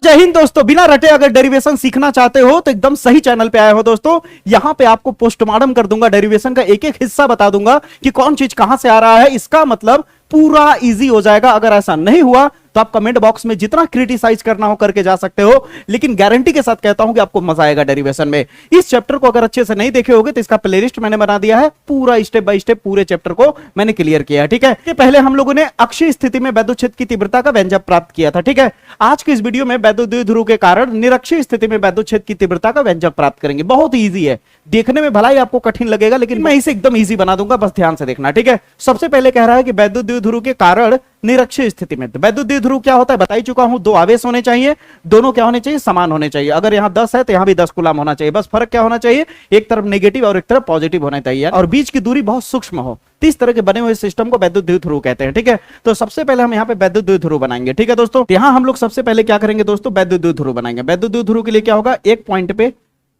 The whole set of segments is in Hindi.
जय हिंद दोस्तों, बिना रटे अगर डेरिवेशन सीखना चाहते हो तो एकदम सही चैनल पे आए हो दोस्तों। यहां पे आपको पोस्टमार्टम कर दूंगा, डेरिवेशन का एक एक हिस्सा बता दूंगा कि कौन चीज कहां से आ रहा है। इसका मतलब पूरा इजी हो जाएगा। अगर ऐसा नहीं हुआ तो आप कमेंट बॉक्स में जितना क्रिटिसाइज करना हो करके जा सकते हो, लेकिन गारंटी के साथ कहता हूं कि आपको मजा आएगा डेरिवेशन में। इस चैप्टर को अगर अच्छे से नहीं देखे होगे तो इसका प्लेलिस्ट मैंने बना दिया है, पूरा स्टेप बाय स्टेप पूरे चैप्टर को मैंने क्लियर किया है। ठीक है, ये पहले हम लोगों ने अक्षीय स्थिति में वैद्युत की तीव्रता का व्यंजक प्राप्त किया था। ठीक है, आज की इस वीडियो में वैद्युत द्विध्रुव के कारण निरक्षीय स्थिति में वैद्युत की तीव्रता का व्यंजक प्राप्त करेंगे। बहुत ईजी है, देखने में भला ही आपको कठिन लगेगा, लेकिन मैं इसे एकदम ईजी बना दूंगा, बस ध्यान से देखना। ठीक है, सबसे पहले कह रहा है कि वैद्युत द्विध्रुव के कारण निरक्षीय स्थिति में, वैद्युत द्विध्रुव क्या होता है बता ही चुका हूं। दो आवेश होने चाहिए, दोनों क्या होने चाहिए, समान होने चाहिए। अगर यहां 10 है तो यहां भी 10 कूलम होना चाहिए। बस फर्क क्या होना चाहिए, एक तरफ नेगेटिव और एक तरफ पॉजिटिव होना चाहिए, और बीच की दूरी बहुत सूक्ष्म हो। तो इस तरह के बने हुए सिस्टम को वैद्युत द्विध्रुव कहते हैं। ठीक है, तो सबसे पहले हम यहाँ पे वैद्युत द्विध्रुव बनाएंगे। ठीक है दोस्तों, यहां हम लोग सबसे पहले क्या करेंगे दोस्तों, वैद्युत द्विध्रुव बनाएंगे। वैद्युत द्विध्रुव के लिए क्या होगा, एक पॉइंट पे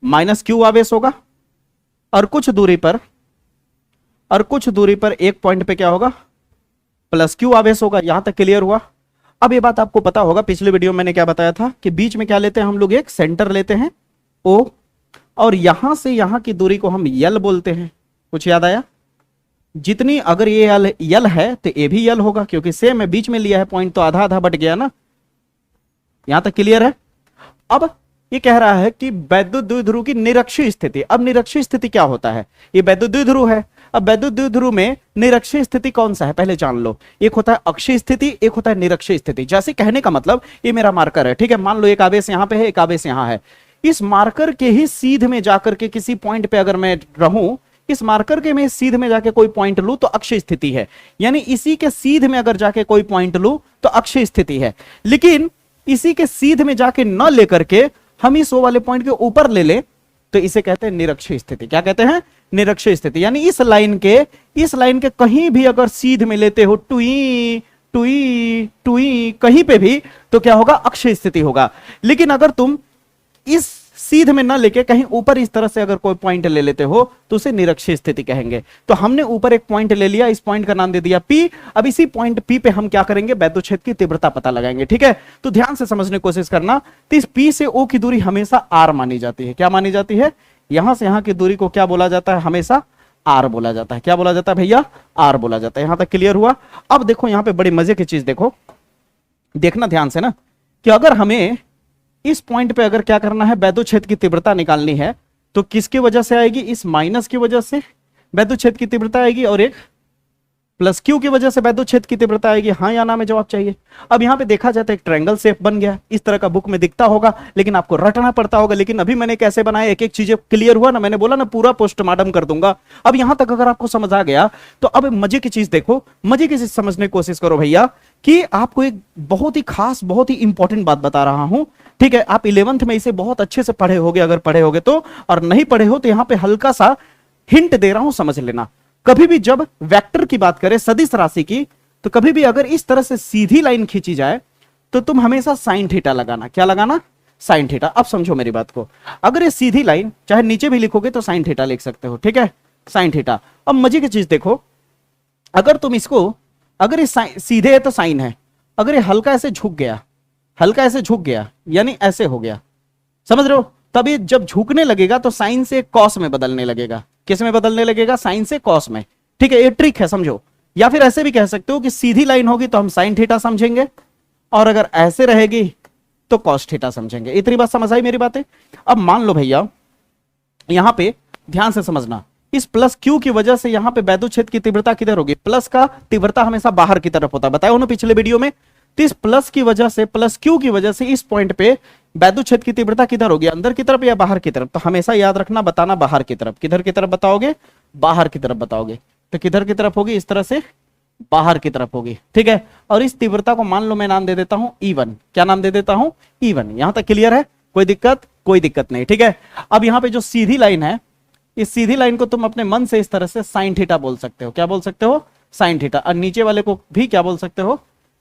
माइनस क्यू आवेश होगा, और कुछ दूरी पर एक पॉइंट पे क्या होगा, प्लस क्यू आवेश होगा। यहां तक क्लियर हुआ। अब ये बात आपको पता होगा, पिछले वीडियो में मैंने क्या बताया था कि बीच में क्या लेते हैं हम लोग, एक सेंटर लेते हैं ओ, और यहां से यहां की दूरी को हम यल बोलते हैं। कुछ याद आया? जितनी अगर ये यल है तो ये भी यल होगा, क्योंकि सेम है, बीच में लिया है पॉइंट, तो आधा आधा बट गया ना। यहां तक क्लियर है? अब ये कह रहा है कि वैद्युत द्विध्रुव की निरक्षीय स्थिति। अब निरक्षीय स्थिति क्या होता है, ये वैद्युत द्विध्रुव है। अब वैद्युत द्विध्रुव में निरक्षीय स्थिति कौन सा है पहले जान लो। एक होता है अक्षीय स्थिति, एक होता है निरक्षीय स्थिति। जैसे कहने का मतलब, ये मेरा मार्कर है, ठीक है, मान लो एक आवेश यहां पे है, एक आवेश यहां है। इस मार्कर के ही सीध में जाकर के किसी पॉइंट पे अगर मैं रहूं, इस मार्कर के मैं सीध में जाके कोई पॉइंट लूं तो अक्षीय स्थिति है। यानी इसी के सीध में अगर जाके कोई पॉइंट लूं तो अक्षीय स्थिति है। लेकिन इसी के सीध में जाके न लेकर के हम इस वाले पॉइंट के ऊपर ले ले तो इसे कहते हैं निरक्षीय स्थिति। क्या कहते हैं? निरक्षीय स्थिति। यानी इस लाइन के कहीं भी अगर सीध में लेते हो, टुई टुई टुई कहीं पे भी, तो क्या होगा, अक्षीय स्थिति होगा। लेकिन अगर तुम इस सीध में ना लेके कहीं ऊपर इस तरह से अगर कोई पॉइंट ले लेते हो तो उसे निरक्षीय स्थिति कहेंगे। तो हमने ऊपर एक पॉइंट ले लिया, इस पॉइंट का नाम दे दिया पी। अब इसी पॉइंट पी पे हम क्या करेंगे, वैद्युत क्षेत्र की तीव्रता पता लगाएंगे। ठीक है, तो ध्यान से समझने की कोशिश करना। तो इस पी से ओ की दूरी हमेशा आर मानी जाती है। क्या मानी जाती है? यहां से यहां की दूरी को क्या बोला जाता है, हमेशा आर बोला जाता है। क्या बोला जाता है भैया? आर बोला जाता है। यहां तक क्लियर हुआ? अब देखो यहां पे बड़ी मजे की चीज देखो, देखना ध्यान से ना, कि अगर हमें इस पॉइंट पे अगर क्या करना है, वैद्युत क्षेत्र की तीव्रता निकालनी है, तो किसकी वजह से आएगी, इस माइनस की वजह से वैद्युत क्षेत्र की तीव्रता आएगी, और एक प्लस क्यू की वजह से वैद्युत क्षेत्र की तीव्रता आएगी। हाँ या ना में जवाब चाहिए। अब यहां पे देखा जाता है एक ट्रायंगल शेप बन गया, इस तरह का बुक में दिखता होगा, लेकिन आपको रटना पड़ता होगा। लेकिन अभी मैंने कैसे बनाया, एक एक चीजें क्लियर हुआ ना, मैंने बोला ना पूरा पोस्टमार्टम कर दूंगा। अब यहां तक अगर आपको समझ आ गया तो अब मजे की चीज देखो, मजे की चीज समझने की कोशिश करो भैया, कि आपको एक बहुत ही खास, बहुत ही इंपॉर्टेंट बात बता रहा हूं। ठीक है, आप 11th में इसे बहुत अच्छे से पढ़े होगे, अगर पढ़े होगे तो, और नहीं पढ़े हो तो यहां पे हल्का सा हिंट दे रहा हूं, समझ लेना। कभी भी जब वेक्टर की बात करें, सदिश राशि की, तो कभी भी अगर इस तरह से सीधी लाइन खींची जाए तो तुम हमेशा साइन थीटा लगाना। क्या लगाना? Sine theta. अब समझो मेरी बात को, अगर ये सीधी लाइन, चाहे नीचे भी लिखोगे तो साइन थीटा लिख सकते हो। ठीक है, साइन थीटा। अब मजे की चीज देखो, अगर तुम इसको, अगर ये सीधे है तो साइन है, अगर ये हल्का ऐसे झुक गया, हल्का ऐसे झुक गया, यानी ऐसे हो गया, समझ रहे हो, तब ये जब झुकने लगेगा तो साइन से कॉस में बदलने लगेगा। किस में बदलने लगेगा? साइन से कॉस में। ठीक है, ये ट्रिक है, समझो। या फिर ऐसे भी कह सकते हो कि सीधी लाइन होगी तो हम साइन थीटा समझेंगे, और अगर ऐसे रहेगी तो कॉस थीटा समझेंगे। इतनी बात समझ आई मेरी बातें? अब मान लो भैया, यहां पे ध्यान से समझना, इस प्लस क्यू की वजह से यहां पे वैद्युत क्षेत्र की तीव्रता किधर होगी, प्लस का तीव्रता हमेशा बाहर की तरफ होता है, बताया ना पिछले वीडियो में। तो इस प्लस की वजह से, प्लस क्यू की वजह से इस पॉइंट पे वैद्युत क्षेत्र की तीव्रता किधर होगी, अंदर की तरफ या बाहर की तरफ? तो हमेशा याद रखना, बताना बाहर की तरफ। किधर की तरफ बताओगे? बाहर की तरफ बताओगे। तो किधर की तरफ होगी? इस तरह से बाहर की तरफ होगी। ठीक है, और इस तीव्रता को मान लो मैं नाम दे देता हूं E1। क्या नाम दे देता हूं? E1। यहां तक क्लियर है? कोई दिक्कत? कोई दिक्कत नहीं। ठीक है, अब यहां पे जो सीधी लाइन है, इस सीधी लाइन को तुम अपने मन से इस तरह से साइन थीटा बोल सकते हो। क्या बोल सकते हो? Sine theta. और नीचे वाले को भी क्या बोल सकते हो?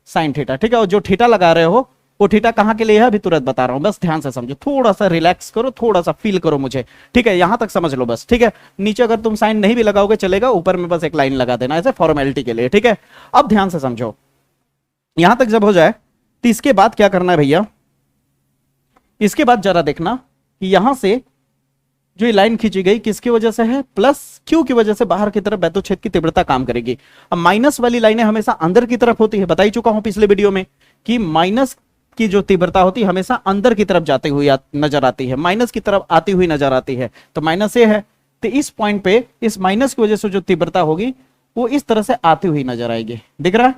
Sine theta. ठीक है, और जो थीटा लगा रहे हो वो थीटा कहां के लिए है अभी तुरंत बता रहा हूं, बस ध्यान से समझो, थोड़ा सा रिलैक्स करो, थोड़ा सा फील करो मुझे। ठीक है, यहां तक समझ लो बस। ठीक है, नीचे अगर तुम साइन नहीं भी लगाओगे चलेगा, ऊपर में बस एक लाइन लगा देना ऐसे फॉर्मेलिटी के लिए। ठीक है, अब ध्यान से समझो, यहां तक जब हो जाए तो इसके बाद क्या करना है भैया, इसके बाद जरा देखना कि यहां से जो ये लाइन खींची गई किसकी वजह से है, प्लस क्यू की वजह से बाहर की तरफ बैतुल छेद की तीव्रता काम करेगी। अब माइनस वाली लाइनें हमेशा अंदर की तरफ होती है, बता ही चुका हूं पिछले वीडियो में कि माइनस की जो तीव्रता होती है हमेशा अंदर की तरफ जाती हुई नजर आती है, माइनस की तरफ आती हुई नजर आती है, तो माइनस ये है। तो इस पॉइंट पे इस माइनस की वजह से जो तीव्रता होगी वो इस तरह से आती हुई नजर आएगी, दिख रहा है,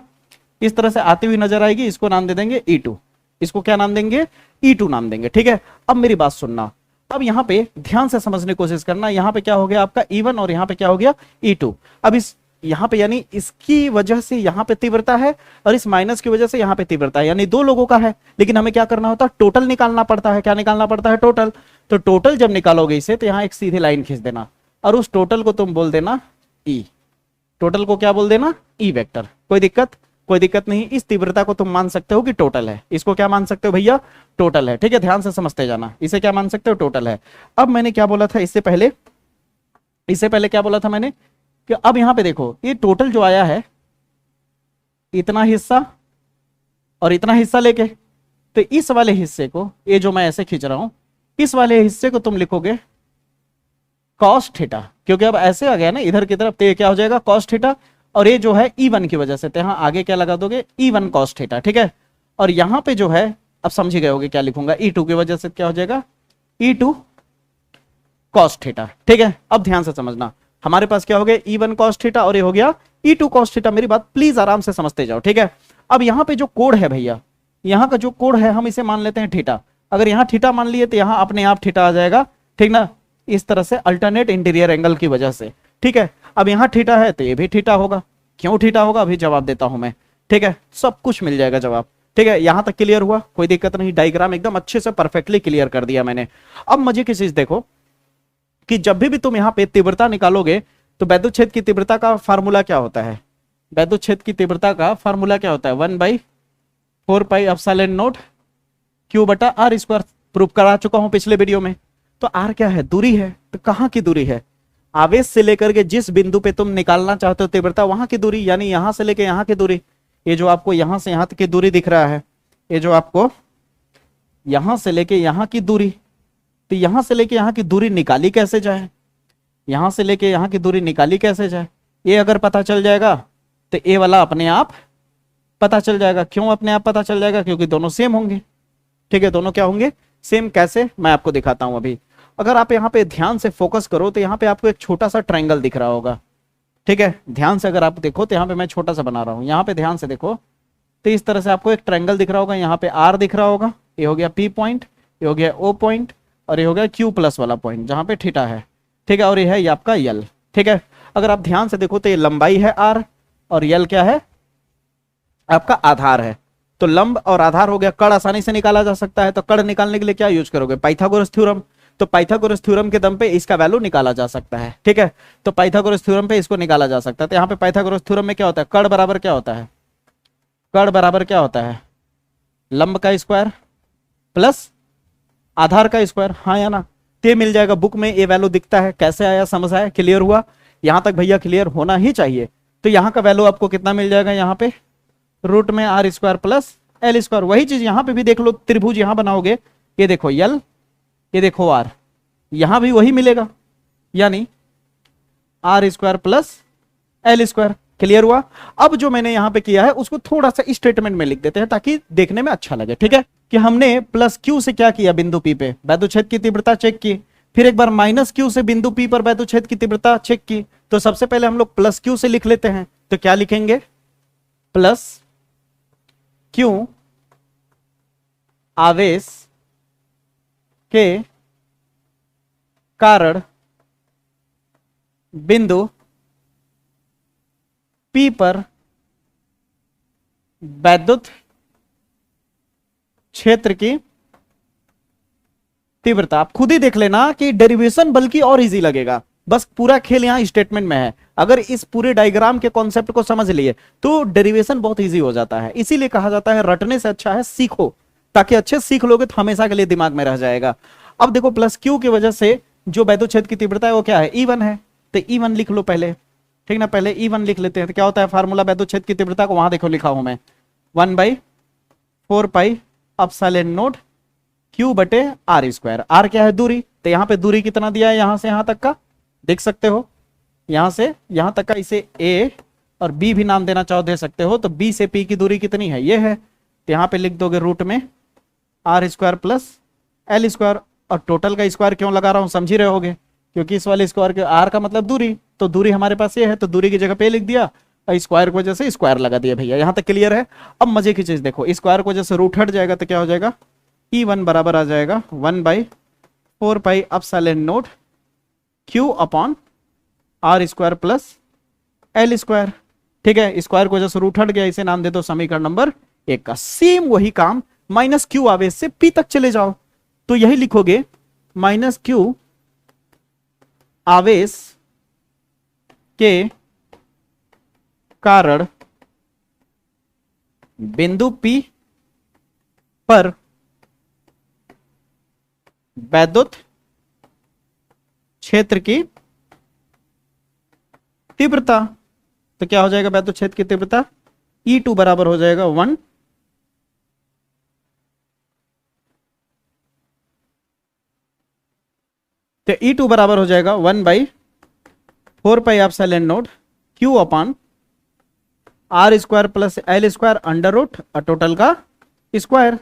इस तरह से आती हुई नजर आएगी। इसको नाम दे देंगे E2, इसको क्या नाम देंगे, E2 नाम देंगे, ठीक है। अब मेरी बात सुनना, अब यहां पे ध्यान से समझने की कोशिश करना, यहां पे क्या हो गया आपका E1 और यहां पे क्या हो गया E2। अब इस यहां पे यानी इसकी वजह से यहां पे तीव्रता है और इस माइनस की वजह से यहां पे तीव्रता है, यानी दो लोगों का है, लेकिन हमें क्या करना होता है, टोटल निकालना पड़ता है। क्या निकालना पड़ता है, टोटल। तो टोटल जब निकालोगे इसे तो यहां एक सीधी लाइन खींच देना और उस टोटल को तुम बोल देना E, टोटल को क्या बोल देना, E वेक्टर। कोई दिक्कत, कोई दिक्कत नहीं। इस तीव्रता को तुम मान सकते हो कि टोटल है, इसको क्या मान सकते हो भैया, टोटल है, ठीक है। ध्यान से समझते जाना, इसे क्या मान सकते हो, टोटल है। अब मैंने क्या बोला था इससे पहले क्या बोला था मैंने कि अब यहां पे देखो ये टोटल जो आया है इतना हिस्सा और इतना हिस्सा लेके, तो इस वाले हिस्से को, ये जो मैं ऐसे खींच रहा हूं, इस वाले हिस्से को तुम लिखोगे कॉस थीटा, क्योंकि अब ऐसे आ गया ना इधर की तरफ, तो ये क्या हो जाएगा कॉस थीटा, और ये जो है E1 की वजह से, तो यहां आगे क्या लगा दोगे, E1 कॉस थीटा, ठीक है। और यहां पे जो है अब समझ गए होगे क्या लिखूंगा, E2 की वजह से क्या हो जाएगा, E2 कॉस थीटा, ठीक है। अब ध्यान से समझना, हमारे पास क्या हो गया, E1 कॉस थीटा और ये हो गया E2 कॉस थीटा। मेरी बात प्लीज आराम से समझते जाओ, ठीक है। अब यहां पे जो कोण है भैया, यहां का जो कोण है हम इसे मान लेते हैं थीटा। अगर यहां थीटा मान लिए तो यहां अपने आप थीटा आ जाएगा, ठीक ना, इस तरह से अल्टरनेट इंटीरियर एंगल की वजह से, ठीक है। अब यहां थीटा है तो ये भी थीटा होगा, क्यों थीटा होगा अभी जवाब देता हूं मैं, ठीक है, सब कुछ मिल जाएगा जवाब, ठीक है। यहां तक क्लियर हुआ, कोई दिक्कत नहीं, डायग्राम एकदम अच्छे से परफेक्टली क्लियर कर दिया मैंने। अब मजे की चीज देखो कि जब भी तुम यहां पे तीव्रता निकालोगे तो वैद्युत क्षेत्र की तीव्रता का फार्मूला क्या होता है, वैद्युत क्षेत्र की तीव्रता का फार्मूला क्या होता है, 1/4 पाई एप्सिलॉन नॉट Q बटा R स्क्वायर, प्रूफ करा चुका हूं पिछले वीडियो में। तो R क्या है, दूरी है, तो कहां की दूरी है, आवेश से लेकर के जिस बिंदु पे तुम निकालना चाहते हो तीव्रता वहां की दूरी, यानी यहां से लेके यहां की दूरी। ये जो आपको यहां से यहां तक की दूरी दिख रहा है, ये जो आपको यहां से लेके यहां की दूरी, तो यहां से लेके यहां की दूरी निकाली कैसे जाए, यहां से लेके यहां की दूरी निकाली कैसे जाए, ये अगर पता चल जाएगा तो ये वाला अपने आप पता चल जाएगा। क्यों अपने आप पता चल जाएगा, क्योंकि दोनों सेम होंगे, ठीक है, दोनों क्या होंगे, सेम। कैसे, मैं आपको दिखाता हूं अभी। अगर आप यहाँ पे ध्यान से फोकस करो तो यहाँ पे आपको एक छोटा सा ट्रायंगल दिख रहा होगा, ठीक है। ध्यान से अगर आप देखो तो यहाँ पे मैं छोटा सा बना रहा हूँ, यहाँ पे ध्यान से देखो तो इस तरह से आपको एक ट्रायंगल दिख रहा होगा। यहाँ पे R दिख रहा होगा, ये हो गया P पॉइंट, ये हो गया O पॉइंट और ये हो गया Q प्लस वाला पॉइंट जहाँ पे थीटा है, ठीक है, और ये है ये आपका L, ठीक है। अगर आप ध्यान से देखो तो ये लंबाई है R और L क्या है, आपका आधार है। तो लंब और आधार हो गया, कण आसानी से निकाला जा सकता है। तो कण निकालने के लिए क्या यूज करोगे, पाइथागोरस थ्योरम। तो पाइथागोरस थ्योरम के दम पे इसका वैल्यू निकाला जा सकता है, ठीक है। तो पाइथागोरस थ्योरम पे इसको निकाला जा सकता है। तो यहाँ पे पाइथागोरस थ्योरम में क्या होता है, कण बराबर क्या होता है, कण बराबर क्या होता है, लंब का स्क्वायर प्लस आधार का स्क्वायर, हाँ या ना। ते मिल जाएगा, बुक में ये वैल्यू दिखता है। कैसे आया, समझ आया, क्लियर हुआ, यहां तक भैया क्लियर होना ही चाहिए। तो यहाँ का वैल्यू आपको कितना मिल जाएगा, यहाँ पे रूट में R square plus L square. वही चीज यहाँ पे भी देख लो, त्रिभुज यहां बनाओगे, ये देखो L, ये देखो R, यहां भी वही मिलेगा, यानी R square plus L square. Clear हुआ। अब जो मैंने यहां पे किया है उसको थोड़ा सा स्टेटमेंट में लिख देते हैं ताकि देखने में अच्छा लगे, ठीक है। कि हमने प्लस Q से क्या किया, बिंदु P पे वैद्युत क्षेत्र की तीव्रता चेक की, फिर एक बार माइनस Q से बिंदु P पर वैद्युत क्षेत्र की तीव्रता चेक की। तो सबसे पहले हम लोग प्लस Q से लिख लेते हैं। तो क्या लिखेंगे, प्लस Q आवेश के कारण बिंदु P पर वैद्युत क्षेत्र की तीव्रता। आप खुद ही देख लेना कि डेरिवेशन बल्कि और इजी लगेगा, बस पूरा खेल यहां स्टेटमेंट में है। अगर इस पूरे डायग्राम के कॉन्सेप्ट को समझ लिए तो डेरिवेशन बहुत इजी हो जाता है। इसीलिए कहा जाता है रटने से अच्छा है सीखो, ताकि अच्छे सीख लोगे तो हमेशा के लिए दिमाग में रह जाएगा। अब देखो प्लस Q की वजह से जो वैद्युत क्षेत्र की तीव्रता है वो क्या है, E1 है। तो E1 लिख लो पहले, ठीक ना, पहले E1 लिख लेते हैं। तो क्या होता है फार्मूला वैद्युत क्षेत्र की तीव्रता को, वहां देखो लिखा हूं मैं 1/4 पाई एप्सिलॉन नॉट क्यू बटे आर स्क्वायर। आर क्या है? दूरी। तो यहां पे दूरी कितना दिया है यहां से यहां तक का, देख सकते हो, यहां से यहां तक का, इसे ए और बी भी नाम देना चाहो दे सकते हो। तो बी से पी की दूरी कितनी है? ये है। तो यहां पे लिख दोगे रूट में R square plus L square. और टोटल का स्क्वायर क्यों लगा रहा हूं समझ ही रहे होगे, क्योंकि इस वाले स्क्वायर के आर का मतलब दूरी, तो दूरी हमारे पास ये है, तो दूरी की जगह पे लिख दिया और स्क्वायर की वजह से स्क्वायर लगा दिया भैया। यहां तक क्लियर है। अब मजे की चीज देखो, स्क्वायर की वजह से रूट हट जाएगा तो क्या हो जाएगा? E1 बराबर आ जाएगा 1/4 pi epsilon naught q upon R square plus L square. ठीक है, स्क्वायर की वजह से रूट हट गया, इसे नाम दे दो समीकरण नंबर 1 का। सेम वही काम माइनस क्यू आवेश से पी तक चले जाओ, तो यही लिखोगे माइनस क्यू आवेश के कारण बिंदु P पर वैद्युत क्षेत्र की तीव्रता। तो क्या हो जाएगा वैद्युत क्षेत्र की तीव्रता? E2 बराबर हो जाएगा 1 तो E2 बराबर हो जाएगा 1/4 pi epsilon naught q upon R square plus L square under root और टोटल का स्क्वायर।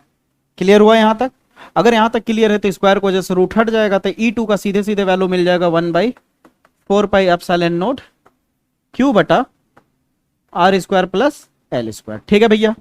क्लियर हुआ यहां तक? अगर यहां तक क्लियर है तो स्क्वायर की वजह से रूट हट जाएगा, तो E2 का सीधे सीधे वैल्यू मिल जाएगा 1/4 पाई एप्सिलॉन नॉट क्यू बटा R square plus L square. ठीक है भैया,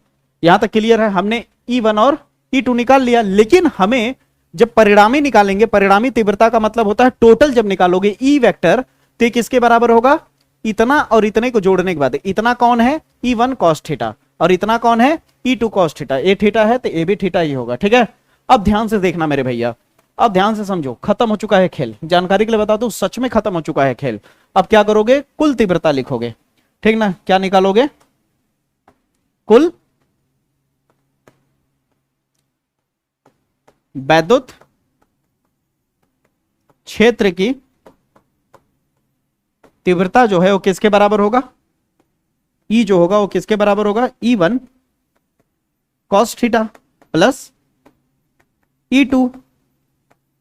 यहां तक क्लियर है। हमने E1 और E2 निकाल लिया, लेकिन हमें जब परिणामी निकालेंगे, परिणामी तीव्रता का मतलब होता है टोटल जब निकालोगे E वेक्टर, तो ये किसके बराबर होगा? इतना और इतने को जोड़ने के बाद। इतना कौन है? E1 cos थीटा, और इतना कौन है? E2 cos theta. ए थीटा है तो ए भी थीटा ही होगा। ठीक है, अब ध्यान से देखना मेरे भैया, अब ध्यान से समझो। खत्म हो चुका है खेल, जानकारी के लिए बता दूं, सच में खत्म हो चुका है खेल। अब क्या करोगे? कुल तीव्रता लिखोगे, ठीक ना? क्या निकालोगे? कुल वैद्युत क्षेत्र की तीव्रता जो है वो किसके बराबर होगा? E जो होगा वो किसके बराबर होगा? E1 cos theta plus E2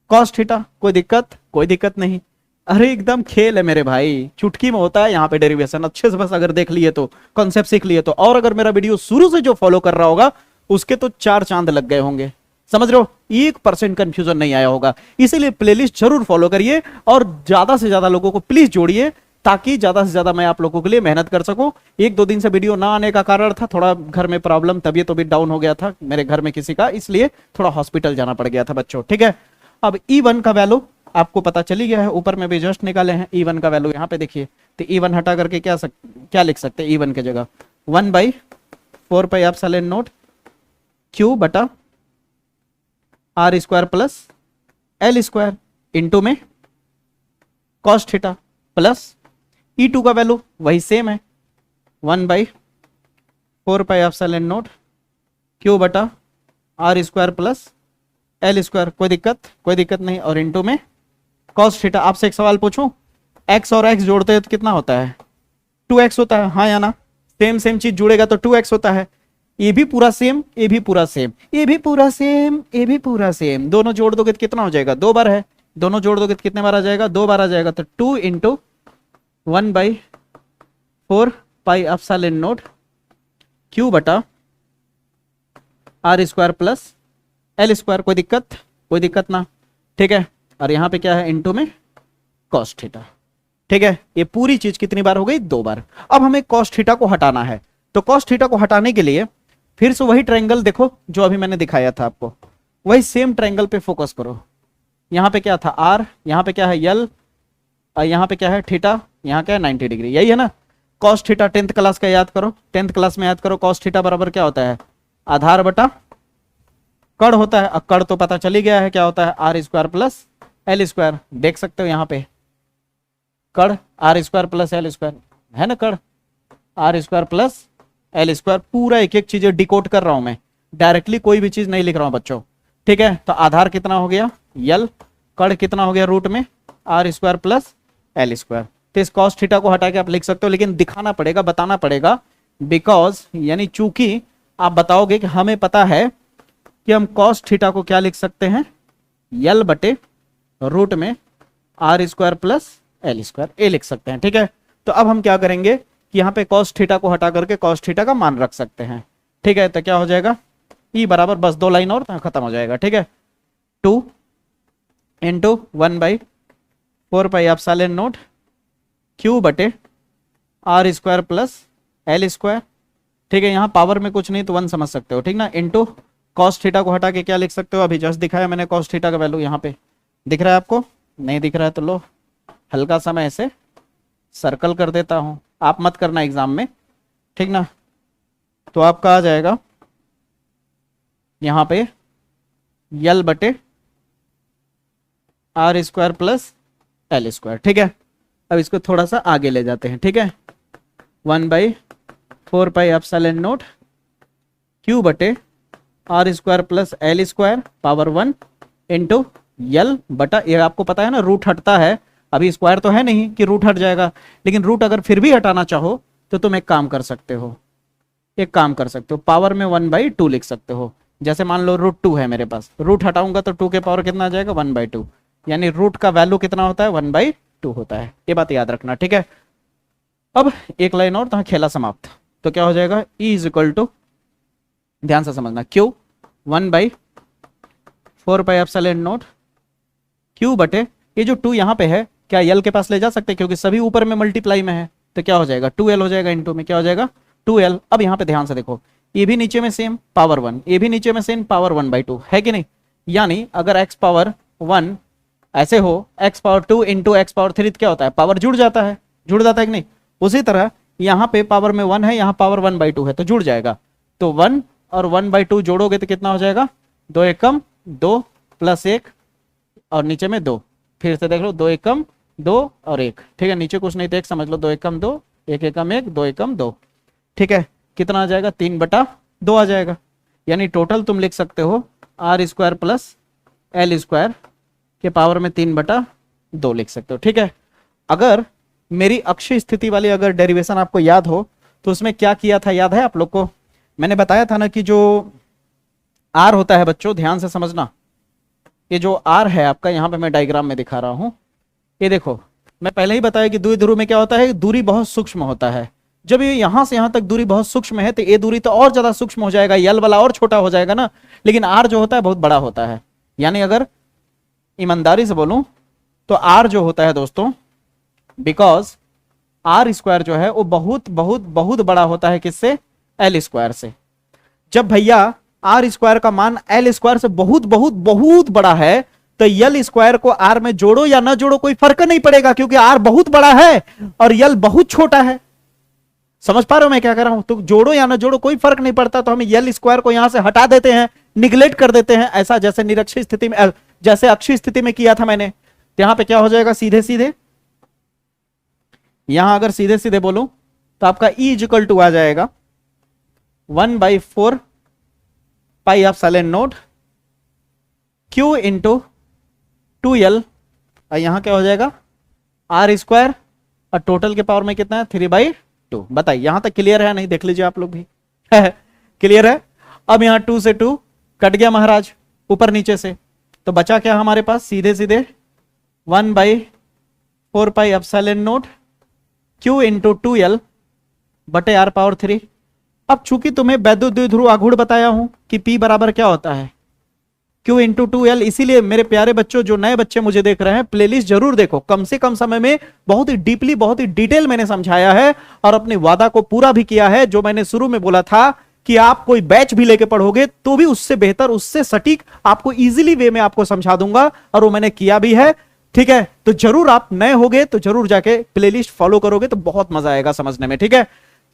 cos theta. कोई दिक्कत? कोई दिक्कत नहीं। अरे एकदम खेल है मेरे भाई, चुटकी में होता है यहाँ पे डेरिवेशन। अच्छे से बस अगर देख लिए तो, कॉन्सेप्ट सीख लिए तो, और अगर मेरा वीडियो शुरू से जो फॉलो कर रहा होगा उसके तो 4 चांद लग गए होंगे। समझ रहे हो? 1% कंफ्यूजन नहीं आया होगा। इसीलिए प्लेलिस्ट जरूर फॉलो करिए और ज्यादा से ज्यादा लोगों को प्लीज जोड़िए, ताकि ज्यादा से ज्यादा मैं आप लोगों के लिए मेहनत कर सकूं। 1-2 दिन से वीडियो ना आने का कारण था थोड़ा घर में प्रॉब्लम, तबीयत भी डाउन हो गया था मेरे घर में किसी का, इसलिए थोड़ा हॉस्पिटल जाना पड़ गया था बच्चों। ठीक है, अब E1 का वैल्यू आपको पता चली गया है, ऊपर में भी जस्ट निकाले हैं E1 का वैल्यू। यहाँ पे देखिए, तो E1 हटा करके क्या लिख सकते हैं? E1 की जगह 1/4 पाई एप्सिलॉन नॉट क्यू बटा R square plus L square into में cos थीटा प्लस E2 का वैल्यू वही सेम है 1/4 पाई एप्सिलॉन नॉट क्यू बटा R square plus L square. कोई दिक्कत? कोई दिक्कत नहीं। और इंटू में cos थीटा। आपसे एक सवाल पूछूं, x और x जोड़ते हैं तो कितना होता है? 2x होता है, हाँ या ना? सेम सेम चीज जुड़ेगा तो 2x होता है। ये भी पूरा सेम, ये भी पूरा सेम, ये भी पूरा सेम, ये भी पूरा सेम। दोनों जोड़ दोगे तो कितना हो जाएगा? 2 बार है। दोनों जोड़ दोगे तो कितने बार आ जाएगा? 2 बार आ जाएगा। तो 2 into 1/4 pi epsilon naught Q बटा R square plus L square. कोई दिक्कत? कोई दिक्कत ना? ठीक है, और यहां पे क्या है? इंटू में cos थीटा। ठीक है, ये पूरी चीज कितनी बार हो गई? 2 बार। अब हमें cos थीटा को हटाना है, तो cos थीटा को हटाने के लिए फिर से वही ट्रायंगल देखो जो अभी मैंने दिखाया था आपको, वही सेम ट्रायंगल पे फोकस करो। यहां पे क्या था? R, यहां पे क्या है? L, और यहां पे क्या है? थीटा, यहां क्या है? 90 डिग्री। यही है ना? cos थीटा 10th क्लास का याद करो, 10th क्लास में याद करो। cos थीटा बराबर क्या होता है? आधार बटा कड़ होता है। कड़ तो पता चली गया है क्या होता है? R square plus L square. देख सकते हो यहाँ पे कड़ R square plus L square है ना? कड़ R square plus L square. पूरा एक एक चीजें डिकोड कर रहा हूं मैं, डायरेक्टली कोई भी चीज नहीं लिख रहा हूं बच्चों। ठीक है, तो आधार कितना हो गया? यल। कड़ कितना हो गया? रूट में R square plus L square. तो इस cos थीटा को हटा के आप लिख सकते हो, लेकिन दिखाना पड़ेगा, बताना पड़ेगा, बिकॉज यानी चूंकि आप बताओगे कि हमें पता है कि हम कॉस थीटा को क्या लिख सकते हैं, यल बटे रूट में R square plus L square ए लिख सकते हैं। ठीक है, तो अब हम क्या करेंगे कि यहाँ पे कॉस थीटा को हटा करके कॉस थीटा का मान रख सकते हैं। ठीक है, तो क्या हो जाएगा, ई बराबर बस 2 लाइन और तो खत्म हो जाएगा। ठीक है, 2 इंटू 1/4πε0 क्यू बटे R square plus L square. ठीक है, यहाँ पावर में कुछ नहीं तो 1 समझ सकते हो, ठीक ना, इंटू कॉस थीटा को हटा के क्या लिख सकते हो, अभी जस्ट दिखाया मैंने कॉस थीटा का वैल्यू, यहाँ पे दिख रहा है आपको, नहीं दिख रहा है तो लो हल्का सा मैं ऐसे सर्कल कर देता हूं, आप मत करना एग्जाम में, ठीक ना। तो आपका आ जाएगा यहाँ पे यल बटे R square plus L square. ठीक है, अब इसको थोड़ा सा आगे ले जाते हैं। ठीक है, 1/4πε0 क्यू बटे R square plus L square power 1 into L बटा, ये आपको पता है ना रूट हटता है, अभी स्क्वायर तो है नहीं कि रूट हट जाएगा, लेकिन रूट अगर फिर भी हटाना चाहो तो तुम एक काम कर सकते हो, पावर में 1/2 लिख सकते हो। जैसे मान लो √2 है मेरे पास, रूट हटाऊंगा तो 2 के पावर कितना आ जाएगा, 1/2, यानी रूट का वैल्यू कितना होता है, 1/2 होता है, ये बात याद रखना। ठीक है, अब एक लाइन और तो खेला समाप्त, तो क्या हो जाएगा, E इज इक्वल टू, ध्यान से समझना, Q 1/4πε0 Q बटे, ये जो 2 यहाँ पे है क्या यल के पास ले जा सकते हैं, क्योंकि सभी ऊपर में मल्टीप्लाई में है, तो क्या हो जाएगा 2L हो जाएगा, इंटू में क्या हो जाएगा 2L। अब यहाँ पे ध्यान से देखो, ये भी नीचे में सेम पावर 1, ये भी नीचे में सेम पावर 1/2 है कि नहीं, यानी अगर x पावर 1 ऐसे हो, x power 2 into x power 3 क्या होता है, पावर जुड़ जाता है कि नहीं। उसी तरह यहाँ पे पावर में 1 है, यहाँ पावर 1/2 है, तो जुड़ जाएगा, तो 1 और 1/2 जोड़ोगे तो कितना हो जाएगा, 2 एकम 2 प्लस 1 और नीचे में 2, फिर से देख लो 2 एकम 2 और 1। ठीक है, नीचे कुछ नहीं तो 1 समझ लो, 2 एकम 2, 1 एकम 1, 2 एकम 2। ठीक है, कितना आ जाएगा, 3/2 आ जाएगा, यानी टोटल तुम लिख सकते हो R square plus L square के पावर में 3/2 लिख सकते हो। ठीक है, अगर मेरी अक्षीय स्थिति वाली अगर डेरिवेशन आपको याद हो तो उसमें क्या किया था, याद है आप लोग को, मैंने बताया था ना कि जो आर होता है बच्चों, ध्यान से समझना, ये जो आर है आपका, यहाँ पे मैं डायग्राम में दिखा रहा हूं, ये देखो मैं पहले ही बताया कि द्विध्रुव में क्या होता है, दूरी बहुत सूक्ष्म होता है। जब ये यहां से यहां तक दूरी बहुत सूक्ष्म है तो ये दूरी तो और ज्यादा सूक्ष्म हो जाएगा, यल वाला और छोटा हो जाएगा ना, लेकिन आर जो होता है बहुत बड़ा होता है। यानी अगर ईमानदारी से बोलूं तो आर जो होता है दोस्तों, बिकॉज आर स्क्वायर जो है वो बहुत बहुत बहुत बड़ा होता है, किससे, एल स्क्वायर से। जब भैया आर स्क्वायर का मान एल स्क्वायर से बहुत बहुत बहुत बड़ा है तो यल स्क्वायर को आर में जोड़ो या ना जोड़ो कोई फर्क नहीं पड़ेगा, क्योंकि आर बहुत बड़ा है और यल बहुत छोटा है। समझ पा रहे हो मैं क्या कर रहा हूं, तो जोड़ो या ना जोड़ो कोई फर्क नहीं पड़ता, तो हम यल स्क्वायर को यहां से हटा देते हैं, निगलेक्ट कर देते हैं, ऐसा जैसे निरक्षीय स्थिति में, जैसे अक्षीय स्थिति में किया था मैंने। तो यहां पे क्या हो जाएगा, सीधे सीधे यहां अगर सीधे सीधे बोलूं तो आपका E इक्वल टू आ जाएगा 1/4πε0 Q इंटू 2L, और यहां क्या हो जाएगा आर स्क्वायर, और टोटल के पावर में कितना है 3/2। बताइए यहां तक क्लियर है, नहीं देख लीजिए आप लोग भी क्लियर है। अब यहां 2 से 2 कट गया महाराज ऊपर नीचे से, तो बचा क्या हमारे पास, सीधे सीधे 1/4πε0 Q इंटू 2L बटे आर पावर 3। अब चूंकि तुम्हें वैद्युत द्विध्रुव आघूर्ण बताया हूं कि P बराबर क्या होता है, Q इंटू 2L, इसीलिए मेरे प्यारे बच्चों, जो नए बच्चे मुझे देख रहे हैं, प्लेलिस्ट जरूर देखो, कम से कम समय में बहुत ही डीपली, बहुत ही डिटेल मैंने समझाया है और अपने वादा को पूरा भी किया है। जो मैंने शुरू में बोला था कि आप कोई बैच भी लेके पढ़ोगे तो भी उससे बेहतर, उससे सटीक आपको इजीली वे में आपको समझा दूंगा, और वो मैंने किया भी है। ठीक है, तो जरूर आप नए होगे तो जरूर जाके प्लेलिस्ट फॉलो करोगे तो बहुत मजा आएगा समझने में। ठीक है,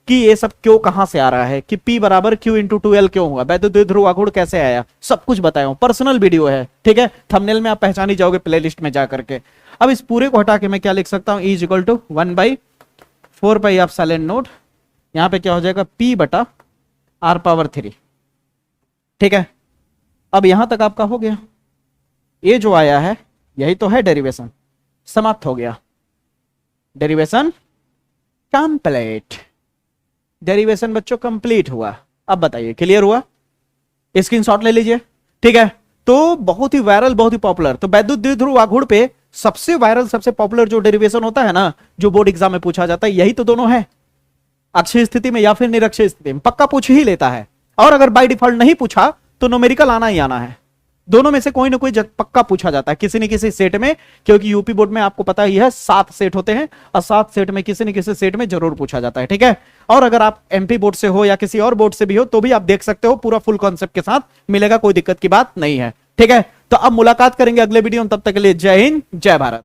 कि ये सब क्यों कहां से आ रहा है, कि P बराबर Q इंटू 2L क्यों हुआ, वैद्युत द्विध्रुव आघूर्ण कैसे आया, सब कुछ बताया हूं, पर्सनल वीडियो है। ठीक है, थंबनेल में आप पहचान ही जाओगे प्लेलिस्ट में जाकर के। अब इस पूरे को हटा के मैं क्या लिख सकता हूं, E इक्वल टू 1/4πε0, यहां पे क्या हो जाएगा P बटा आर पावर 3। ठीक है, अब यहां तक आपका हो गया, ये जो आया है यही तो है डेरिवेशन, समाप्त हो गया, डेरिवेशन कंप्लीट, डेरिवेशन बच्चों कंप्लीट हुआ। अब बताइए क्लियर हुआ, स्क्रीनशॉट ले लीजिए। ठीक है, तो बहुत ही वायरल, बहुत ही पॉपुलर। तो वैद्युत द्विध्रुव आघूर्ण पे सबसे वायरल, सबसे पॉपुलर जो डेरिवेशन होता है ना, जो बोर्ड एग्जाम में पूछा जाता है, यही तो दोनों है, अक्षीय स्थिति में या फिर निरक्षीय स्थिति में, पक्का पूछ ही लेता है। और अगर बाय डिफॉल्ट नहीं पूछा तो न्यूमेरिकल आना ही आना है। दोनों में से कोई ना कोई पक्का पूछा जाता है किसी न किसी सेट में, क्योंकि यूपी बोर्ड में आपको पता ही है 7 सेट होते हैं, और 7 सेट में किसी न किसी सेट में जरूर पूछा जाता है। ठीक है, और अगर आप एमपी बोर्ड से हो या किसी और बोर्ड से भी हो तो भी आप देख सकते हो, पूरा फुल कॉन्सेप्ट के साथ मिलेगा, कोई दिक्कत की बात नहीं है। ठीक है, तो अब मुलाकात करेंगे अगले वीडियो में, तब तक के लिए जय हिंद, जय भारत।